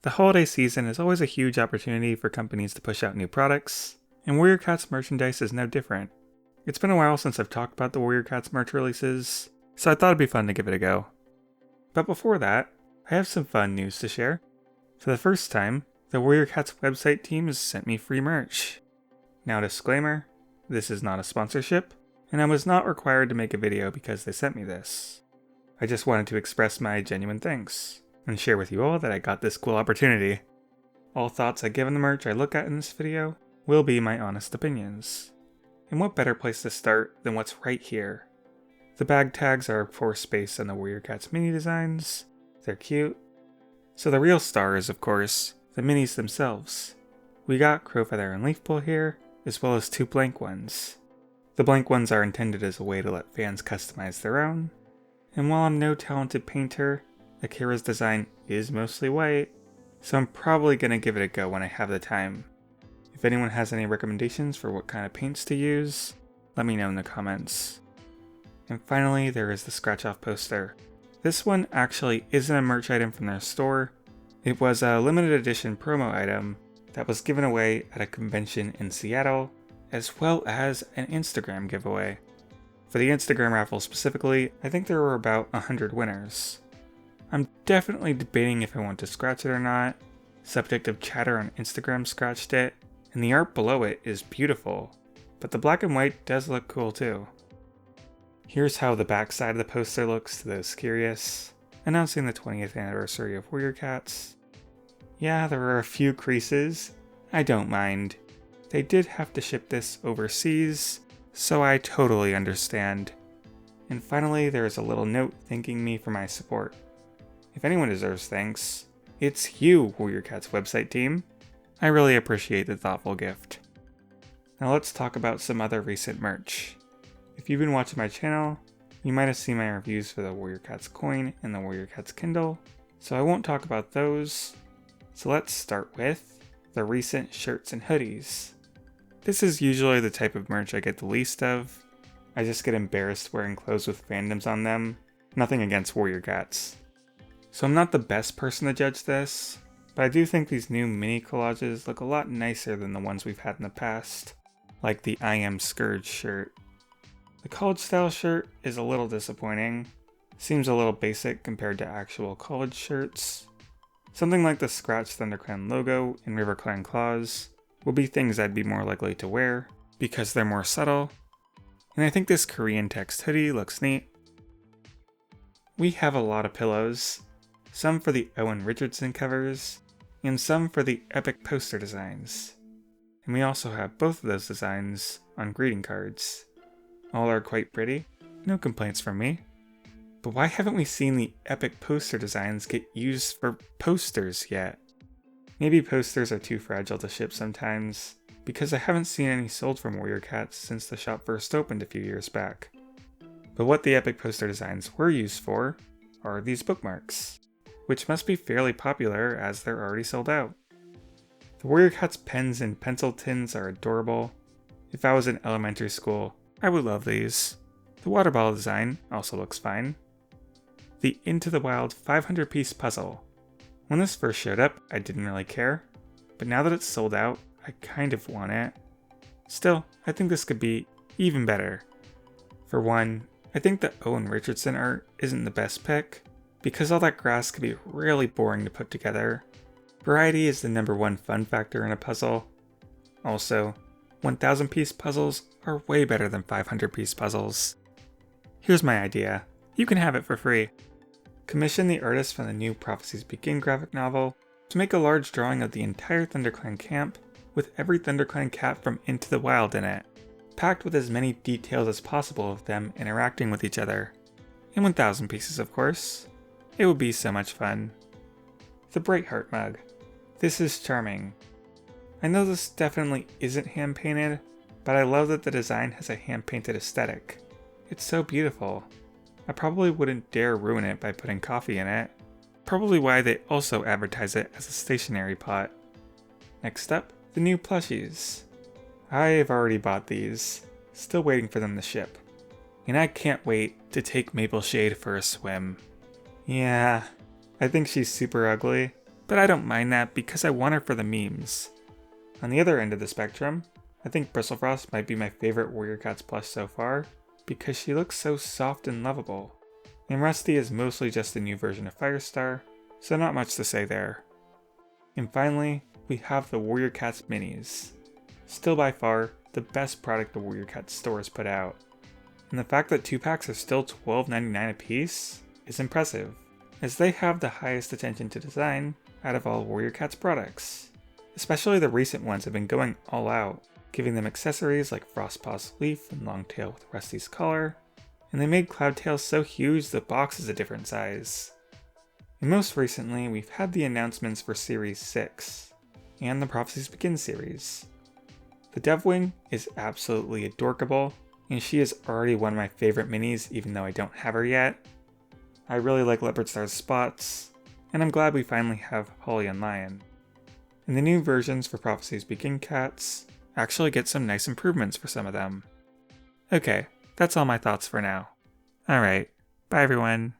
The holiday season is always a huge opportunity for companies to push out new products, and Warrior Cats merchandise is no different. It's been a while since I've talked about the Warrior Cats merch releases, so I thought it'd be fun to give it a go. But before that, I have some fun news to share. For the first time, the Warrior Cats website team has sent me free merch. Now disclaimer, this is not a sponsorship, and I was not required to make a video because they sent me this. I just wanted to express my genuine thanks, and share with you all that I got this cool opportunity. All thoughts I give on the merch I look at in this video will be my honest opinions. And what better place to start than what's right here? The bag tags are of course based on the Warrior Cats mini designs. They're cute. So the real star is of course the minis themselves. We got Crowfeather and Leafpool here, as well as 2 blank ones. The blank ones are intended as a way to let fans customize their own. And while I'm no talented painter, Akira's design is mostly white, so I'm probably going to give it a go when I have the time. If anyone has any recommendations for what kind of paints to use, let me know in the comments. And finally, there is the scratch off poster. This one actually isn't a merch item from their store. It was a limited edition promo item that was given away at a convention in Seattle, as well as an Instagram giveaway. For the Instagram raffle specifically, I think there were about 100 winners. I'm definitely debating if I want to scratch it or not. Subject of chatter on Instagram scratched it, and the art below it is beautiful, but the black and white does look cool too. Here's how the back side of the poster looks to those curious, announcing the 20th anniversary of Warrior Cats. Yeah, there are a few creases. I don't mind. They did have to ship this overseas, so I totally understand. And finally, there is a little note thanking me for my support. If anyone deserves thanks, it's you, Warrior Cats website team. I really appreciate the thoughtful gift. Now let's talk about some other recent merch. If you've been watching my channel, you might have seen my reviews for the Warrior Cats coin and the Warrior Cats Kindle, so I won't talk about those. So let's start with the recent shirts and hoodies. This is usually the type of merch I get the least of. I just get embarrassed wearing clothes with fandoms on them. Nothing against Warrior Cats. So I'm not the best person to judge this, but I do think these new mini collages look a lot nicer than the ones we've had in the past, like the I Am Scourge shirt. The college style shirt is a little disappointing. Seems a little basic compared to actual college shirts. Something like the Scratch ThunderClan logo and RiverClan claws will be things I'd be more likely to wear because they're more subtle. And I think this Korean text hoodie looks neat. We have a lot of pillows. Some for the Owen Richardson covers, and some for the epic poster designs. And we also have both of those designs on greeting cards. All are quite pretty, no complaints from me. But why haven't we seen the epic poster designs get used for posters yet? Maybe posters are too fragile to ship sometimes, because I haven't seen any sold from Warrior Cats since the shop first opened a few years back. But what the epic poster designs were used for are these bookmarks, which must be fairly popular as they're already sold out. The Warrior Cats pens and pencil tins are adorable. If I was in elementary school, I would love these. The water bottle design also looks fine. The Into the Wild 500-piece puzzle. When this first showed up, I didn't really care, but now that it's sold out, I kind of want it. Still, I think this could be even better. For one, I think the Owen Richardson art isn't the best pick, because all that grass can be really boring to put together. Variety is the #1 fun factor in a puzzle. Also, 1,000-piece puzzles are way better than 500-piece puzzles. Here's my idea. You can have it for free. Commission the artist from the new Prophecies Begin graphic novel to make a large drawing of the entire ThunderClan camp with every ThunderClan cat from Into the Wild in it, packed with as many details as possible of them interacting with each other. And 1,000 pieces, of course. It would be so much fun. The Brightheart mug. This is charming. I know this definitely isn't hand-painted, but I love that the design has a hand-painted aesthetic. It's so beautiful. I probably wouldn't dare ruin it by putting coffee in it. Probably why they also advertise it as a stationery pot. Next up, the new plushies. I've already bought these, still waiting for them to ship. And I can't wait to take Maple Shade for a swim. Yeah, I think she's super ugly, but I don't mind that because I want her for the memes. On the other end of the spectrum, I think Bristlefrost might be my favorite Warrior Cats plush so far, because she looks so soft and lovable. And Rusty is mostly just a new version of Firestar, so not much to say there. And finally, we have the Warrior Cats minis. Still by far, the best product the Warrior Cats store has put out. And the fact that 2-packs are still $12.99 a piece is impressive, as they have the highest attention to design out of all Warrior Cats products. Especially the recent ones have been going all out, giving them accessories like Frostpaw's leaf and Longtail with Rusty's collar, and they made Cloudtail so huge the box is a different size. And most recently, we've had the announcements for Series 6, and the Prophecies Begin series. The Devwing is absolutely adorable, and she is already one of my favorite minis even though I don't have her yet. I really like Leopardstar's spots, and I'm glad we finally have Holly and Lion. And the new versions for Prophecies Begin cats actually get some nice improvements for some of them. Okay, that's all my thoughts for now. Alright, bye everyone.